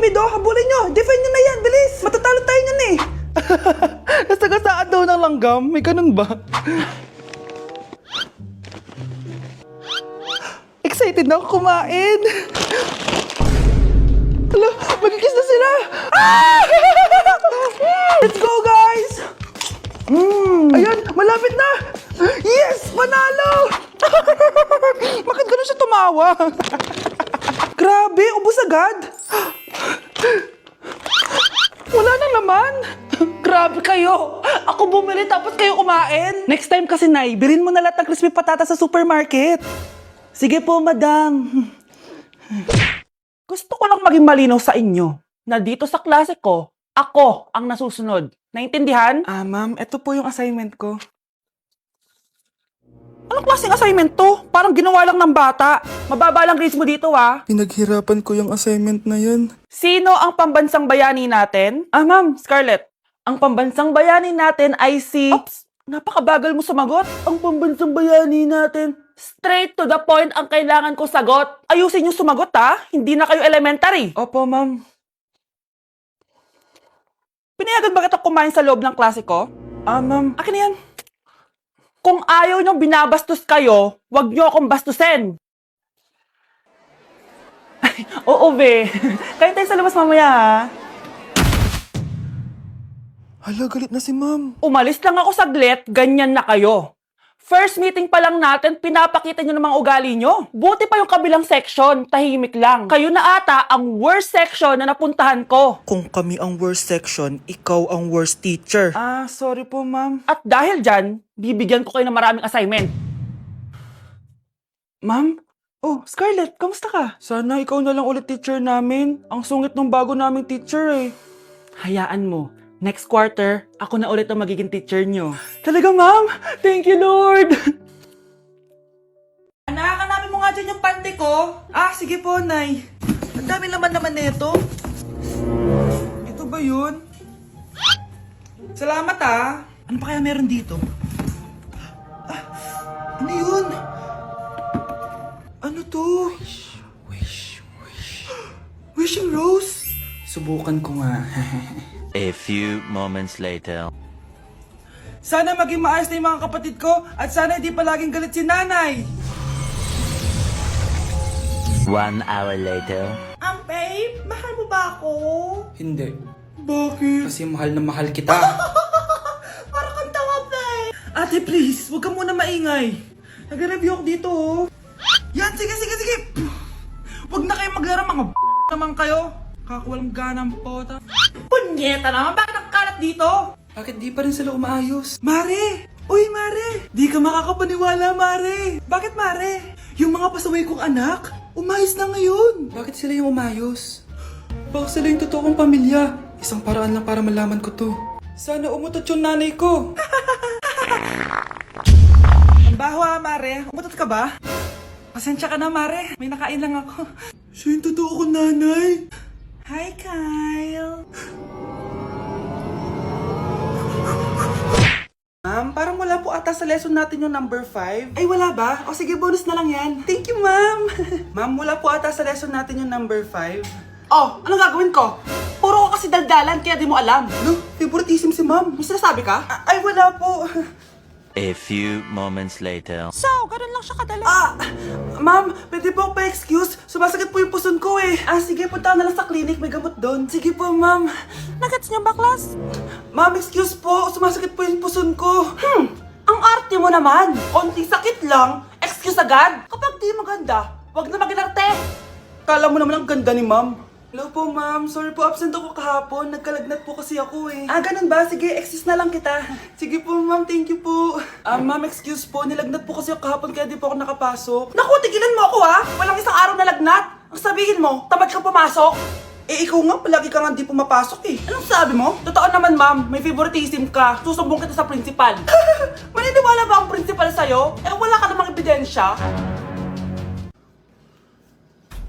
Artemido, habulin nyo! Defend nyo na yan! Bilis! Matatalo tayo nyan eh! Nasagasaan daw ng langgam? May ganun ba? Excited na ako kumain! Hala, magkikis na sila! Ah! Let's go, guys! Ayan, malapit na! Yes! Panalo! Bakit gano'n siya tumawa? Grabe, ubos agad! Wala na naman! Grabe kayo! Ako bumili tapos kayo kumain! Next time kasi, Nay, bilhin mo na lahat ng crispy patata sa supermarket. Sige po, madam. Gusto ko lang maging malinaw sa inyo na dito sa klase ko, ako ang nasusunod. Naintindihan? Ma'am, ito po yung assignment ko. Anong klaseng assignment to? Parang ginawa lang ng bata. Mababa lang grades mo dito, ah. Pinaghirapan ko yung assignment na yan. Sino ang pambansang bayani natin? Ma'am, Scarlett. Ang pambansang bayani natin ay si... Oops! Napakabagal mo sumagot. Ang pambansang bayani natin. Straight to the point ang kailangan ko sagot. Ayusin yung sumagot, ha? Hindi na kayo elementary. Opo, ma'am. Pinayagan ba kita kumain sa loob ng klase ko? Ma'am. Akin na yan. Kung ayaw niyong binabastos kayo, wag niyo akong bastusin. Ay, oo, be. Kain tayo sa labas mamaya, ha? Hala, galit na si ma'am. Umalis lang ako saglit, ganyan na kayo. First meeting pa lang natin, pinapakita nyo ng mga ugali nyo. Buti pa yung kabilang section, tahimik lang. Kayo na ata ang worst section na napuntahan ko. Kung kami ang worst section, ikaw ang worst teacher. Sorry po, ma'am. At dahil dyan, bibigyan ko kayo ng maraming assignment. Ma'am? Oh, Scarlett, kamusta ka? Sana ikaw na lang ulit teacher namin. Ang sungit ng bago naming teacher eh. Hayaan mo. Next quarter, ako na ulit ang magiging teacher nyo. Talaga, ma'am? Thank you, Lord! Anak, hanapin mo nga dyan yung pante ko. Sige po, Nay. Ang dami naman nito. Ito ba yun? Salamat, Ano pa kaya meron dito? Ano yun? Ano to? Wishing Rose? Subukan ko nga. A few moments later. Sana maging maayos na yung mga kapatid ko at sana hindi palaging galit si nanay. 1 hour later. Babe, mahal mo ba ako? Hindi. Bakit? Kasi mahal na mahal kita. Parang kang tawa, babe. Ate, please, huwag ka muna maingay. Nag-review ako dito, Yan, sige. Huwag na kayo maglaro, mga naman kayo. Kakawalang ganang pota. Punyeta naman, bakit nakakalat dito? Bakit di pa rin sila umaayos? Mare! Uy, Mare! Di ka makakapaniwala, Mare! Bakit, Mare? Yung mga pasaway kong anak, umayos na ngayon. Bakit sila yung umayos? Baka sila yung totoo kong pamilya. Isang paraan lang para malaman ko to. Sana umutot yung nanay ko. Ang baho, Mare. Umutot ka ba? Pasensya ka na, Mare. May nakain lang ako. Siya yung totoo kong nanay. Hi, Kyle. Ma'am, parang wala po ata sa lesson natin yung number 5. Ay, wala ba? O sige, bonus na lang yan. Thank you, ma'am. Ma'am, wala po ata sa lesson natin yung number 5. Oh, anong gagawin ko? Puro ka kasi daldalan, kaya di mo alam. No, favoritism si ma'am. May sinasabi ka? Ay, wala po. A few moments later. So, ganun lang siya kadali. Ma'am, pwede po pa-excuse. Sumasakit po yung puson ko eh. Sige, punta na lang sa clinic. May gamot doon. Sige po, ma'am. Nagets niyo ba, class? Ma'am, excuse po. Sumasakit po yung puson ko. Ang arte mo naman. Konting sakit lang. Excuse agad. Kapag di maganda, wag na mag-inarte. Kala mo naman ang ganda ni ma'am. Hello po, ma'am. Sorry po, absent ako kahapon. Nagkalagnat po kasi ako eh. Ganun ba? Sige, excuse na lang kita. Sige po, ma'am. Thank you po. Ma'am, excuse po. Nilagnat po kasi ako kahapon kaya di po ako nakapasok. Naku, tigilan mo ako Walang isang araw na lagnat. Ang sabihin mo, tamad kang pumasok. Ikaw nga, palagi ka nga di pumapasok eh. Anong sabi mo? Totoo naman, ma'am. May favoritism ka. Susumbong kita sa principal. Maniniwala ba ang principal sa'yo? Wala ka namang ebidensya.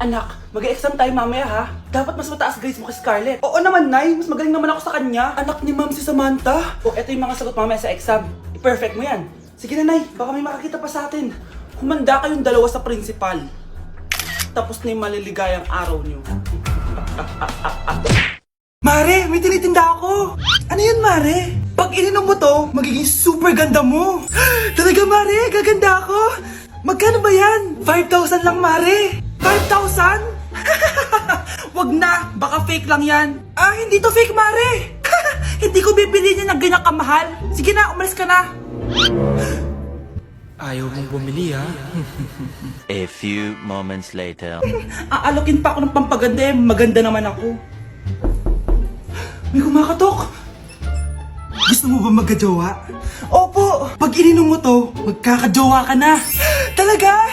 Anak, mag-e-exam tayo mamaya ha. Dapat mas mataas grades mo kay Scarlett. Oo naman, Nay. Mas magaling naman ako sa kanya. Anak ni ma'am si Samantha. Eto yung mga sagot mamaya sa exam. I-perfect mo yan. Sige na, Nay. Baka may makakita pa sa atin. Humanda kayong dalawa sa principal. Tapos na yung maliligayang araw niyo. Mare, may tinitinda ako. Ano yun, Mare? Pag ininom mo to, magiging super ganda mo. Talaga, Mare, gaganda ako. Magkano ba yan? 5,000 lang, Mare. 5,000? Wag na, baka fake lang yan. Ah, hindi to fake, Mare. Hindi ko bibili niya ng ganyan kamahal. Sige na, umalis ka na. Ayaw mong bumili ha? A few moments later. Aalokin pa ako ng pampaganda eh. Maganda naman ako. May kumakatok. Gusto mo ba magkajowa? Opo! Pag ininom mo to, magkakajowa ka na. Talaga?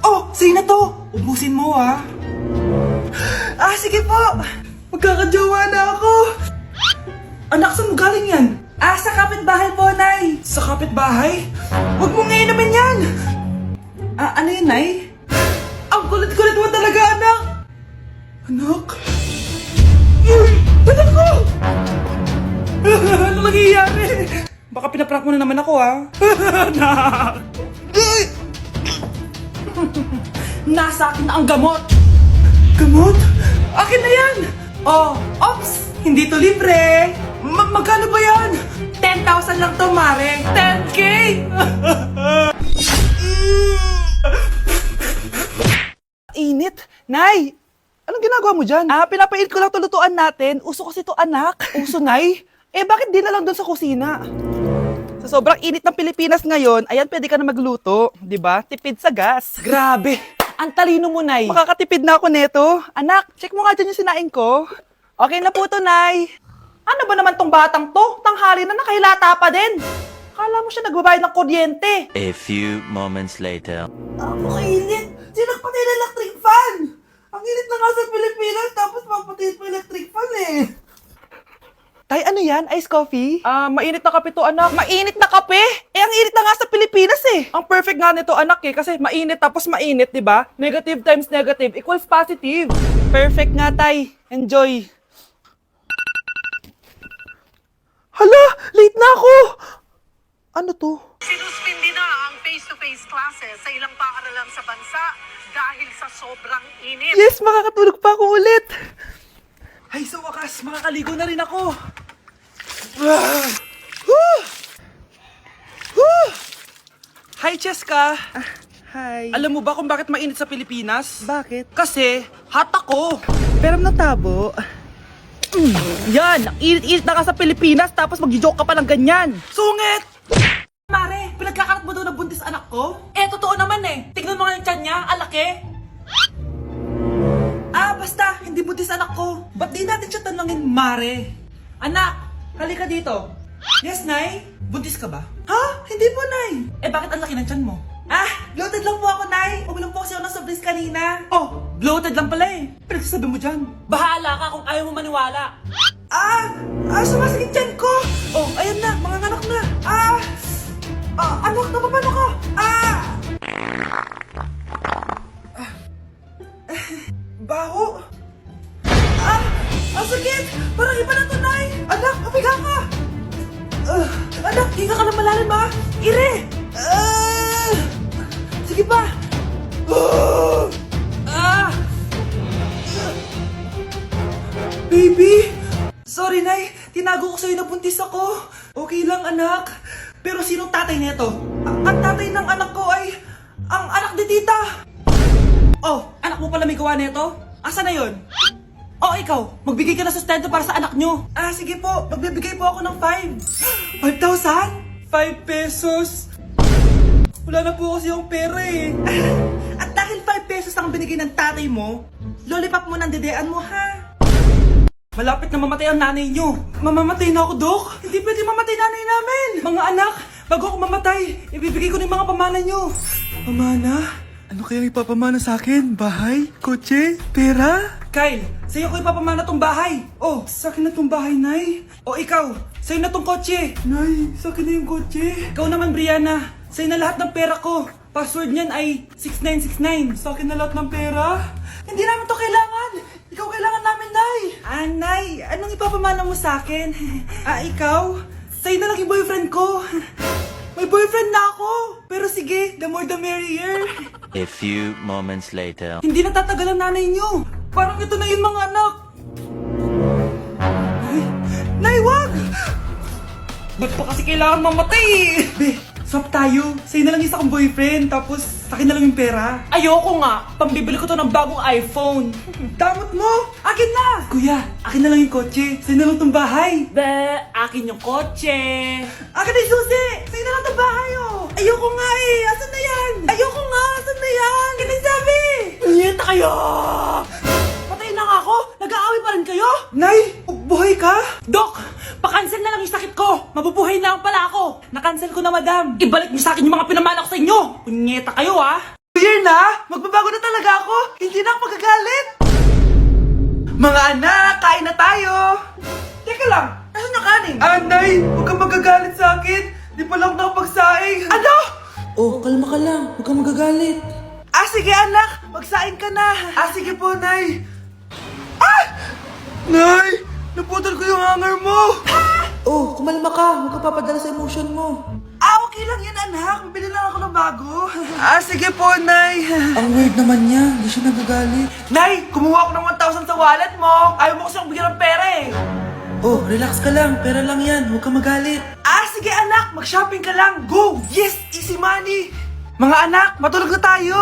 Oh, sa'yo na to. Ubusin mo ha. Ah, sige po. Magkakajowa na ako. Anak, saan mo galing yan? Ah, sa kapitbahay po, Nay. Sa kapitbahay? Huwag mong inumin yan. Ah, ano yun, Nay? Ang kulit-kulit mo talaga, anak. Anak? Anak ko! Ano nangyayari? Baka pinaprank mo na naman ako, ha? Anak! Nasa akin na ang gamot! Gamot? Akin na yan! Oh, ops! Hindi to libre! Magkano ba yan? 10,000 lang to, Mare! 10K! Init! Nay! Anong ginagawa mo dyan? Ah, pinapainit ko lang to lutuan natin. Uso kasi to, anak. Uso, Nay? Eh, bakit di na lang doon sa kusina? Sa sobrang init ng Pilipinas ngayon, ayan, pwede ka na magluto. Di ba? Tipid sa gas. Grabe! Ang talino mo, Nay. Makakatipid na ako neto. Anak, check mo nga dyan yung sinain ko. Okay na po to, Nay. Ano ba naman tong batang to? Tanghali na nakahilata pa din. Akala mo siya nagbabayad ng kuryente. A few moments later. Ako kainit. Sinagpatay na electric fan. Ang init na nga sa Pilipinas, tapos papatay pa electric fan eh. Tay, ano yan? Ice coffee? Ah, mainit na kape to, anak. Mainit na kape? Eh, ang init na nga sa Pilipinas eh. Ang perfect nga nito, anak eh, kasi mainit tapos mainit, di ba? Negative times negative equals positive. Perfect nga, Tay. Enjoy. Hala, late na ako. Ano to? Sinuspindi na ang face-to-face classes sa ilang paaralan sa bansa dahil sa sobrang init. Yes, makakatulog pa ako ulit. Ay, sa wakas, makakaligo na rin ako. Ah! Woo! Woo! Hi, Cheska. Hi. Alam mo ba kung bakit mainit sa Pilipinas? Bakit? Kasi, hot ako. Pero natabo. Yan, ang init-init na ka sa Pilipinas tapos mag-joke ka pa ng ganyan. Sungit! Mare, pinagkakarat mo daw na buntis anak ko? Eh, totoo naman eh. Tignan mo nga yung tiyan niya, alaki. Ah, basta, hindi buntis anak ko. Ba't di natin siya tanongin, Mare? Anak, halika dito. Yes, Nay? Buntis ka ba? Ha? Hindi po, Nay. Eh, bakit ang laki ng tiyan mo? Ah, bloated lang po ako, Nay. Uminom po kasi ako ng soft drinks kanina. Oh, bloated lang pala eh. Pinagsasabi mo dyan. Bahala ka kung ayaw mo maniwala. Sumasakit tiyan ko. Oh, ayan na, mga anak na. Anak, napapano ka? Baho. Ang sakit. Parang iba na to, Nay. Anak, papiga ka. Anak, hinga ka na malalim, ha? Ire. Sige pa. Baby. Sorry, Nay. Tinago ko sa'yo na buntis ako. Okay lang, anak. Pero sinong tatay nito? Ang tatay ng anak ko ay ang anak ni tita. Oh, anak mo pala may gawa nito? Asa na yon? Oh, ikaw, magbigay ka na sustento para sa anak nyo. Ah, sige po, magbibigay po ako ng 5. 5,000? 5 pesos? Wala na po kasi yung pera eh. At dahil 5 pesos ang binigay ng tatay mo, lollipop mo ng dedean mo, ha? Malapit na mamatay ang nanay nyo. Mamamatay na ako, Dok. Hindi pwede mamatay nanay namin. Mga anak, bago ako mamatay, ibibigay ko na yung mga pamana nyo. Pamana? Ano kaya ipapamana sa akin? Bahay? Kotse? Pera? Kyle, sa'yo ko ipapamana tong bahay. Oh, sa akin na tong bahay, Nay. O ikaw, sa'yo na tong kotse. Nay, sa akin na yung kotse. Ikaw naman, Brianna, sa'yo na lahat ng pera ko. Password niyan ay 6969. Sa akin na lahat ng pera. Hindi namin to kailangan. Ikaw kailangan namin, Nay. Nay, anong ipapamana mo sa akin? Ikaw? Sa'yo na lang yung boyfriend ko. May boyfriend na ako. Pero sige, the more the merrier. A few moments later. Hindi natatagalan nanay niyo. Parang ito na yung mga anak. Nay, wag! Ba't pa kasi kailangan mamatay eh? Be, swap tayo. Sa'yo na lang isa kong boyfriend, tapos akin na lang yung pera. Ayoko nga. Pambibili ko to ng bagong iPhone. Damot mo! Akin na! Kuya, akin na lang yung kotse. Sa'yo na lang tong bahay. Be, akin yung kotse. Akin na yung susi! Sa'yo na lang tong bahay oh! Ayoko nga eh! Asan na yan? Ayoko nga! Asan na yan? Akin na yung sabi! Niyeta kayo! Patay na nga ako. Nag-aaway pa rin kayo? Nay! Buhay ka? Dok, pakancel na lang yung sakit ko. Mabubuhay na lang pala ako. Nakancel ko na, madam. Ibalik niyo sa akin yung mga pinamana ko sa inyo. Punyeta kayo, ha? Year na! Magbabago na talaga ako! Hindi na ako magagalit! Mga anak, kain na tayo! Teka lang, asan yung kanin? Nay! Huwag kang magagalit sa akin! Di pa lang nakapagsaing! Ano? Oh, kalma ka lang. Huwag kang magagalit. Sige anak! Magsaing ka na! Sige po, Nay! Nay! Naputol ko yung hanger mo! Oh, kumalma ka. Huwag ka papadala sa emotion mo. Okay lang yan, anak. Bibili lang ako ng bago. Sige po, Nay. Ang weird naman niya. Hindi siya nagagalit. Nay, kumuha ako ng 1,000 sa wallet mo. Ayaw mo kasi akong bigyan ng pera eh. Oh, relax ka lang. Pera lang yan. Huwag ka magalit. Sige anak. Mag-shopping ka lang. Go! Yes! Easy money! Mga anak, matulog na tayo.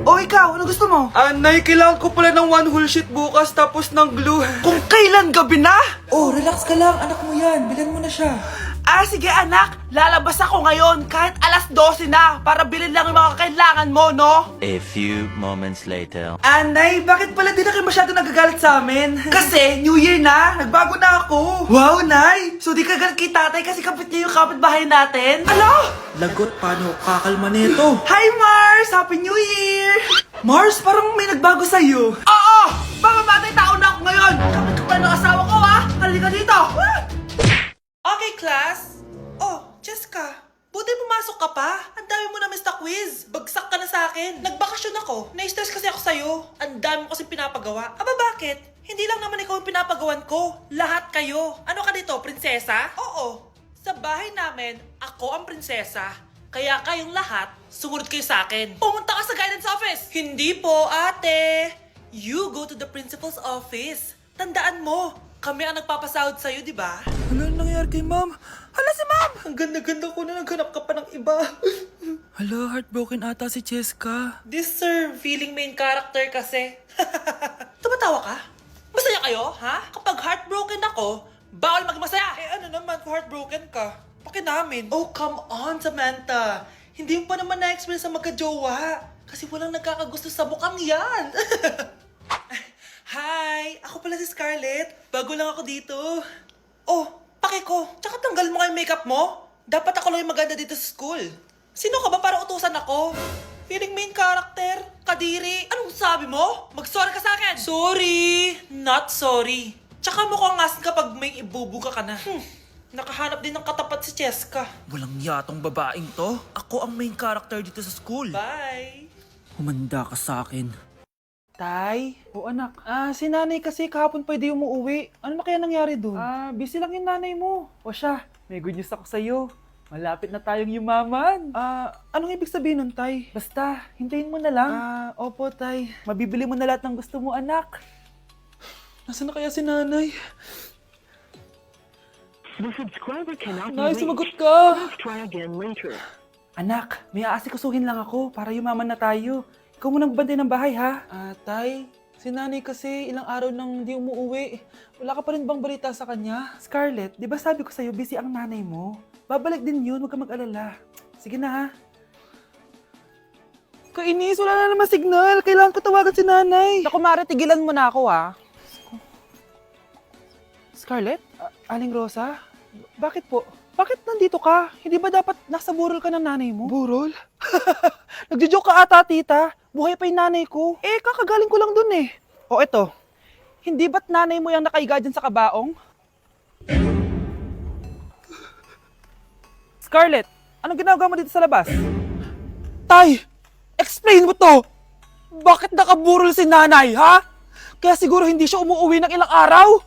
Ikaw, ano gusto mo? Nay, kailangan ko pala ng 1 whole sheet bukas tapos ng glue. Kung kailan gabi na? Relax ka lang. Anak mo yan. Bilan mo na siya. Sige anak. Lalabas ako ngayon kahit alas 12 na para bilhin lang yung mga kailangan mo, no? A few moments later. Nay, bakit pala di na kayo masyado nagagalit sa amin? Kasi, New Year na. Nagbago na ako. Wow, Nay. So di ka galit kay tatay kasi kapit niya yung kapitbahay natin? Ano? Lagot, paano kakalma nito? Hi, Mars! Happy New Year! Mars, parang may nagbago sa'yo. Oo! Mamamatay tao na ako ngayon! Kapit ko pa ng asawa ko, ha? Halika dito! Okay, class. Jessica, buti pumasok ka pa. Ang dami mo na miss na quiz. Bagsak ka na sa akin. Nagbakasyon ako. Na-stress kasi ako sa'yo. Ang dami mo kasi pinapagawa. Bakit? Hindi lang naman ikaw yung pinapagawan ko. Lahat kayo. Ano ka dito, prinsesa? Oo. Sa bahay namin, ako ang prinsesa. Kaya kayong lahat, sumunod kayo sa akin. Pumunta ka sa guidance office. Hindi po, ate. You go to the principal's office. Tandaan mo, kami ang nagpapasahod sa'yo, di ba? Ano nangyari kay ma'am? Hala si ma'am! Ang ganda-ganda ko na naghanap ka pa ng iba. Hala, heartbroken ata si Cheska. This sir, feeling main character kasi. Tumatawa ka? Masaya kayo, ha? Kapag heartbroken ako, bawal maging masaya. Ano naman kung heartbroken ka? Pakinamin. Oh, come on, Samantha. Hindi mo pa naman na-experience sa magka-jowa. Kasi walang nagkakagusto sa mukhang yan. Hi! Ako pala si Scarlett. Bago lang ako dito. Pake ko. Tsaka tanggal mo nga yung makeup mo. Dapat ako lang yung maganda dito sa school. Sino ka ba para utusan ako? Feeling main character? Kadiri? Anong sabi mo? Mag-sorry ka sa akin! Sorry! Not sorry. Tsaka mukhang asin kapag may ibubuga ka na. Nakahanap din ng katapat si Cheska. Walang yatong babaeng to. Ako ang main character dito sa school. Bye! Humanda ka sa akin. Tay? Anak. Si nanay kasi kahapon pwede umuwi. Ano na kaya nangyari doon? Busy lang yung nanay mo. Siya, may good news ako sa'yo. Malapit na tayong yumaman. Anong ibig sabihin nun, Tay? Basta, hintayin mo na lang. Opo, Tay. Mabibili mo na lahat ng gusto mo, anak. Nasaan na kaya si nanay? The subscriber cannot be Nay, reached. sumagot ka! Please try again later. Anak, may aasikasuhin lang ako para yumaman na tayo. Ikaw munang bantay ng bahay, ha? Tay, si nanay kasi ilang araw nang di umuwi. Wala ka pa rin bang balita sa kanya? Scarlett, di ba sabi ko sa'yo busy ang nanay mo? Babalik din yun, huwag ka mag-alala. Sige na, ha? Kainis, wala na naman signal. Kailangan ko tawagan si nanay. Naku, Mare, tigilan mo na ako, ha? Scarlett? Aling Rosa? Bakit po? Bakit nandito ka? Hindi ba dapat nasa burol ka ng nanay mo? Burol? Nagjo-joke ka ata, tita. Buhay pa yung nanay ko. Kakagaling ko lang dun eh. Eto. Hindi ba't nanay mo yung nakaiga dyan sa kabaong? Scarlett, anong ginagawa mo dito sa labas? Tay! Explain mo to! Bakit nakaburol si nanay, ha? Kaya siguro hindi siya umuwi ng ilang araw?